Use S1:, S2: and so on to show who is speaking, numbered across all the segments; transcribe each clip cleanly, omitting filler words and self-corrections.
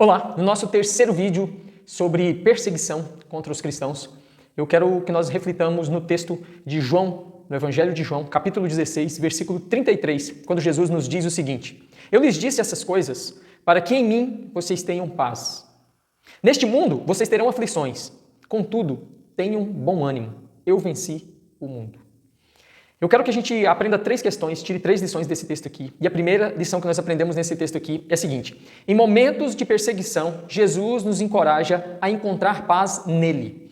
S1: Olá, no nosso terceiro vídeo sobre perseguição contra os cristãos, eu quero que nós reflitamos no texto de João, no Evangelho de João, capítulo 16, versículo 33, quando Jesus nos diz o seguinte: Eu lhes disse essas coisas para que em mim vocês tenham paz. Neste mundo vocês terão aflições, contudo, tenham bom ânimo, eu venci o mundo. Eu quero que a gente aprenda três questões, tire três lições desse texto aqui. E a primeira lição que nós aprendemos nesse texto aqui é a seguinte: em momentos de perseguição, Jesus nos encoraja a encontrar paz nele.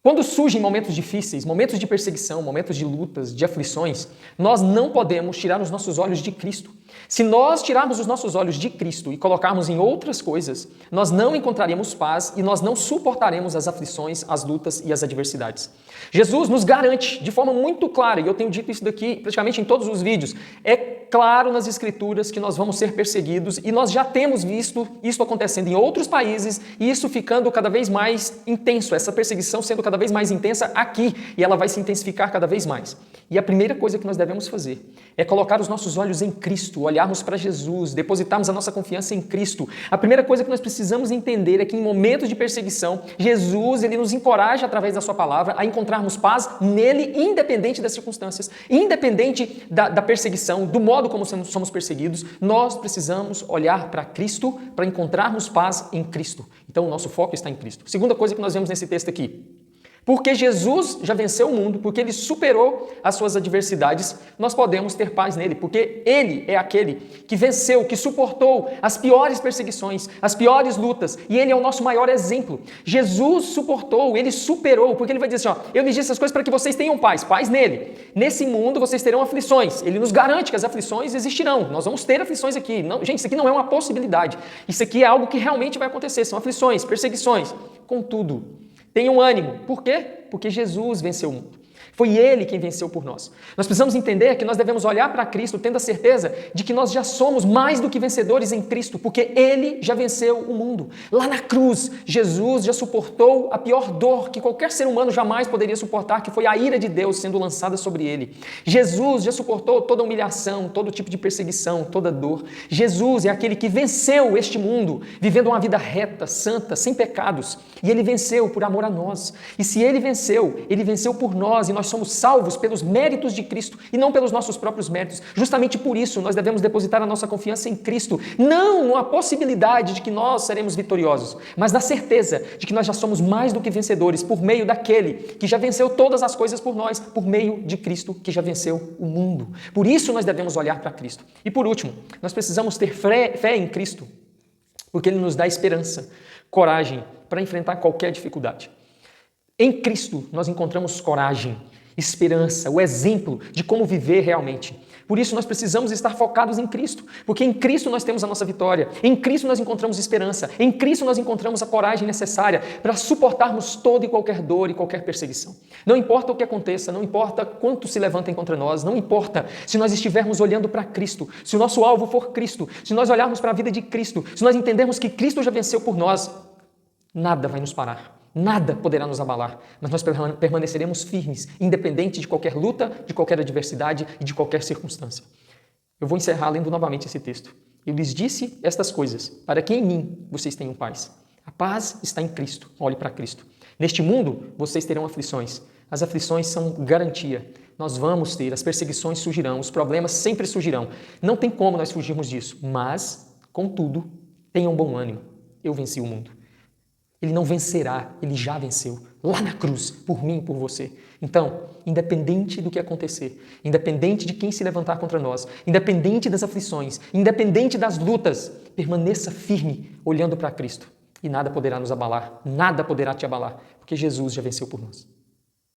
S1: Quando surgem momentos difíceis, momentos de perseguição, momentos de lutas, de aflições, nós não podemos tirar os nossos olhos de Cristo. Se nós tirarmos os nossos olhos de Cristo e colocarmos em outras coisas, nós não encontraremos paz e nós não suportaremos as aflições, as lutas e as adversidades. Jesus nos garante de forma muito clara, e eu tenho dito isso daqui praticamente em todos os vídeos, é claro nas Escrituras que nós vamos ser perseguidos e nós já temos visto isso acontecendo em outros países e isso ficando cada vez mais intenso, essa perseguição sendo cada vez mais intensa aqui e ela vai se intensificar cada vez mais. E a primeira coisa que nós devemos fazer é colocar os nossos olhos em Cristo, olharmos para Jesus, depositarmos a nossa confiança em Cristo. A primeira coisa que nós precisamos entender é que em momentos de perseguição, Jesus ele nos encoraja através da sua palavra a encontrarmos paz nele, independente das circunstâncias, independente da perseguição, do modo como somos perseguidos, nós precisamos olhar para Cristo para encontrarmos paz em Cristo. Então o nosso foco está em Cristo. Segunda coisa que nós vemos nesse texto aqui: porque Jesus já venceu o mundo, porque Ele superou as suas adversidades, nós podemos ter paz nele, porque Ele é aquele que venceu, que suportou as piores perseguições, as piores lutas, e Ele é o nosso maior exemplo. Jesus suportou, Ele superou, porque Ele vai dizer assim, eu lhes disse essas coisas para que vocês tenham paz nele. Nesse mundo vocês terão aflições, Ele nos garante que as aflições existirão, nós vamos ter aflições aqui. Não, gente, isso aqui não é uma possibilidade, isso aqui é algo que realmente vai acontecer, são aflições, perseguições. Contudo, tenham ânimo. Por quê? Porque Jesus venceu o mundo. Foi Ele quem venceu por nós. Nós precisamos entender que nós devemos olhar para Cristo tendo a certeza de que nós já somos mais do que vencedores em Cristo, porque Ele já venceu o mundo. Lá na cruz, Jesus já suportou a pior dor que qualquer ser humano jamais poderia suportar, que foi a ira de Deus sendo lançada sobre Ele. Jesus já suportou toda humilhação, todo tipo de perseguição, toda dor. Jesus é aquele que venceu este mundo, vivendo uma vida reta, santa, sem pecados. E Ele venceu por amor a nós. E se Ele venceu por nós, e nós somos salvos pelos méritos de Cristo e não pelos nossos próprios méritos. Justamente por isso nós devemos depositar a nossa confiança em Cristo, não na possibilidade de que nós seremos vitoriosos, mas na certeza de que nós já somos mais do que vencedores por meio daquele que já venceu todas as coisas por nós, por meio de Cristo que já venceu o mundo. Por isso nós devemos olhar para Cristo. E por último, nós precisamos ter fé em Cristo, porque Ele nos dá esperança, coragem para enfrentar qualquer dificuldade. Em Cristo nós encontramos coragem, esperança, o exemplo de como viver realmente. Por isso nós precisamos estar focados em Cristo, porque em Cristo nós temos a nossa vitória, em Cristo nós encontramos esperança, em Cristo nós encontramos a coragem necessária para suportarmos toda e qualquer dor e qualquer perseguição. Não importa o que aconteça, não importa quanto se levantem contra nós, não importa se nós estivermos olhando para Cristo, se o nosso alvo for Cristo, se nós olharmos para a vida de Cristo, se nós entendermos que Cristo já venceu por nós, nada vai nos parar. Nada poderá nos abalar, mas nós permaneceremos firmes, independente de qualquer luta, de qualquer adversidade e de qualquer circunstância. Eu vou encerrar lendo novamente esse texto. Eu lhes disse estas coisas, para que em mim vocês tenham paz. A paz está em Cristo, olhe para Cristo. Neste mundo vocês terão aflições. As aflições são garantia. Nós vamos ter, as perseguições surgirão, os problemas sempre surgirão. Não tem como nós fugirmos disso, mas, contudo, tenham bom ânimo. Eu venci o mundo. Ele não vencerá, Ele já venceu, lá na cruz, por mim e por você. Então, independente do que acontecer, independente de quem se levantar contra nós, independente das aflições, independente das lutas, permaneça firme, olhando para Cristo. E nada poderá nos abalar, nada poderá te abalar, porque Jesus já venceu por nós.